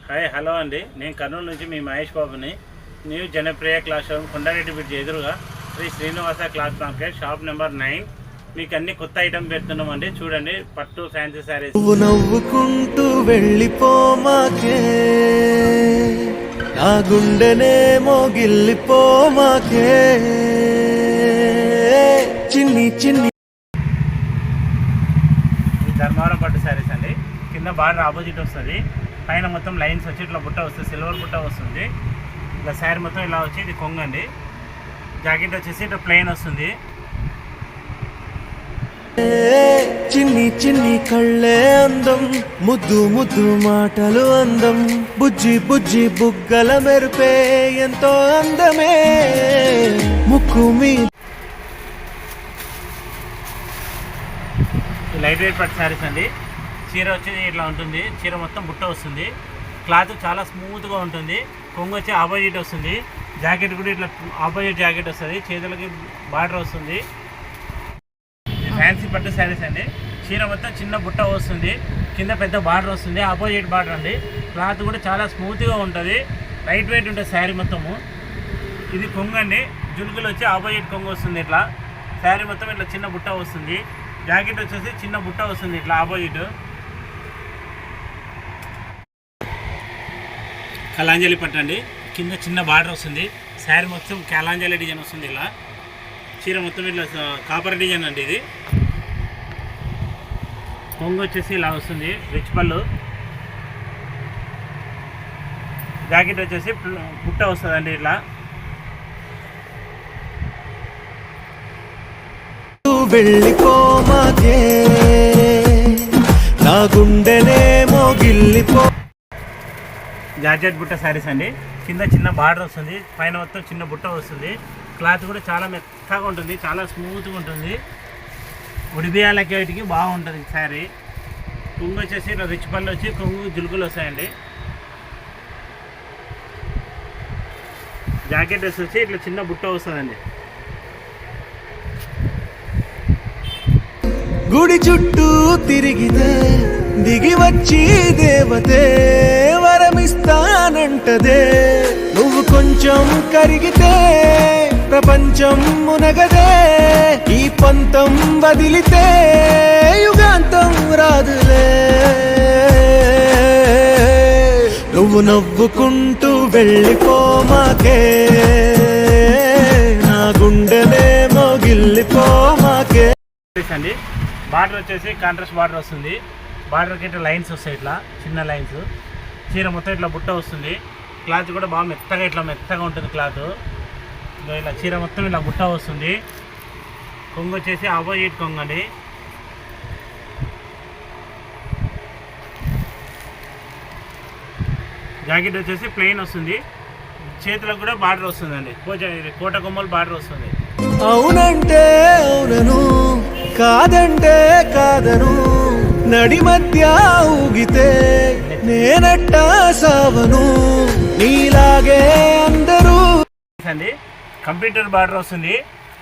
Hi hello అండి, నేను కర్నూలు నుంచి మీ మహేష్ బాబుని. New Janapriya class room Kondareddy bridge ఎదురుగా Sri Srinivasa cloth market shop number 9. మీకు అన్ని కొత్త ఐటమ్ పెడుతున్నామండి. చూడండి, పట్టు ఫ్యాన్సీ శారీస్. నవ్వుకుంటూ వెళ్ళిపోమాకే, నా గుండెనేమో గిల్లిపోమాకే, చిన్ని చిన్ని. ధర్మవరం పట్టు శారీస్ అండి. కింద బార్డర్ ఆపోజిట్ వస్తుంది, పైన మొత్తం లైన్స్ వచ్చి ఇట్లా బుట్ట వస్తుంది, సిల్వర్ బుట్ట వస్తుంది. ఇలా శారీ మొత్తం ఇలా వచ్చి ఇది కొంగండి. జాకెట్ వచ్చేసి ఇట్లా ప్లెయిన్ వస్తుంది. చిన్ని చిన్ని కళ్ళే అందం, ముద్దు ముద్దు మాటలు అందం, బుజ్జి బుజ్జి బుగ్గల మెరుపే ఎంతో అందమే ముక్కు మీ. లైట్ వెయిట్ పట్టు శారీస్ అండి. చీర వచ్చేది ఇట్లా ఉంటుంది, చీర మొత్తం బుట్ట వస్తుంది, క్లాత్ చాలా స్మూత్గా ఉంటుంది. కొంగు వచ్చి ఆపోజిట్ వస్తుంది, జాకెట్ కూడా ఇట్లా ఆపోజిట్ జాకెట్ వస్తుంది, చేతులకి బార్డర్ వస్తుంది. ఫ్యాన్సీ పట్టు శారీస్ అండి. చీర మొత్తం చిన్న బుట్ట వస్తుంది, కింద పెద్ద బార్డర్ వస్తుంది, ఆపోజిట్ బార్డర్ అండి. క్లాత్ కూడా చాలా స్మూత్గా ఉంటుంది, లైట్ వెయిట్ ఉంటుంది శారీ మొత్తము. ఇది కొంగు అండి, జులుకులు వచ్చి ఆపోజిట్ కొంగు వస్తుంది. ఇట్లా శారీ మొత్తం ఇట్లా చిన్న బుట్ట వస్తుంది, జాకెట్ వచ్చేసి చిన్న బుట్ట వస్తుంది ఇట్లా ఆపోజిట్. కలాంజలి పట్టండి, కింద చిన్న బార్డర్ వస్తుంది, శారీ మొత్తం కలాంజలి డిజైన్ వస్తుంది. ఇలా చీర మొత్తం ఇట్లా కాపర్ డిజైన్ అండి. ఇది కొంగు వచ్చేసి ఇలా వస్తుంది, రిచ్ పళ్ళు. జాకెట్ వచ్చేసి పుట్ట వస్తుందండి ఇట్లా. వెళ్ళిపోమాకే, నా గుండెనేమో గిల్లిపో. జార్జెట్ బుట్ట శారీస్ అండి. కింద చిన్న బార్డర్ వస్తుంది, పైన మొత్తం చిన్న బుట్ట వస్తుంది. క్లాత్ కూడా చాలా మెత్తగా ఉంటుంది, చాలా స్మూత్గా ఉంటుంది. ఉడిబియాలకి వీటికి బాగుంటుంది శారీ. కొంగు వచ్చేసి ఇలా రిచ్ పళ్ళు వచ్చి కొంగు జులుకులు వస్తాయండి. జాకెట్ వచ్చేసి ఇట్లా చిన్న బుట్ట వస్తుందండి. గుడి చుట్టూ తిరిగితే దిగి వచ్చి దేవతే వరమిస్తానంటదే, నువ్వు కొంచెం కరిగితే ప్రపంచం మునగదే, ఈ పంతం వదిలితే యుగాంతం రాదులే. నువ్వు నవ్వుకుంటూ వెళ్ళిపోమాకే, నా గుండెనేమో గిల్లిపోమాకే. అండి బార్డర్ వచ్చేసి కాంట్రాస్ట్ బార్డర్ వస్తుంది, బార్డర్కి ఇట్లా లైన్స్ వస్తాయి, ఇట్లా చిన్న లైన్స్. చీర మొత్తం ఇట్లా బుట్ట వస్తుంది, క్లాత్ కూడా బాగా మెత్తగా ఇట్లా మెత్తగా ఉంటుంది క్లాత్. ఇలా చీర మొత్తం ఇలా బుట్ట వస్తుంది. కొంగు వచ్చేసి ఆపోజిట్ కొంగు అండి. జాకెట్ వచ్చేసి ప్లెయిన్ వస్తుంది, చేతులకు కూడా బార్డర్ వస్తుందండి, కోట కొమ్మలు బార్డర్ వస్తుంది. అవునంటే అవునను, కాదంటే కాదను, నడి మధ్య ఊగితే నేనట్టా సావను, నీలాగే అందరూ అండి. కంప్యూటర్ బార్డర్ వస్తుంది,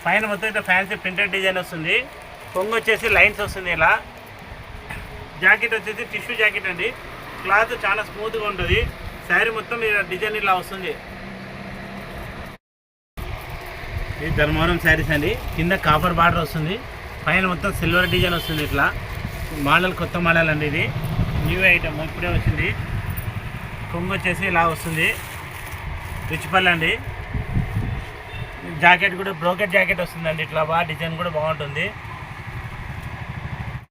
పైన మొత్తం ఇట్లా ఫ్యాన్సీ ప్రింటెడ్ డిజైన్ వస్తుంది. కొంగు వచ్చేసి లైన్స్ వస్తుంది ఇలా. జాకెట్ వచ్చేసి టిష్యూ జాకెట్ అండి, క్లాత్ చాలా స్మూత్గా ఉంటుంది. శారీ మొత్తం డిజైన్ ఇలా వస్తుంది. ఇది ధర్మవరం శారీస్ అండి. కింద కాపర్ బార్డర్ వస్తుంది, పైన మొత్తం సిల్వర్ డిజైన్ వస్తుంది. ఇట్లా మోడల్, కొత్త మోడల్ అండి. ఇది న్యూ ఐటమ్, ఇప్పుడే వచ్చింది. కొంగు వచ్చేసి ఇలా వస్తుంది, రిచ్ పళ్ళు అండి. జాకెట్ కూడా బ్రోకెట్ జాకెట్ వస్తుందండి, ఇట్లా బాగా డిజైన్ కూడా బాగుంటుంది.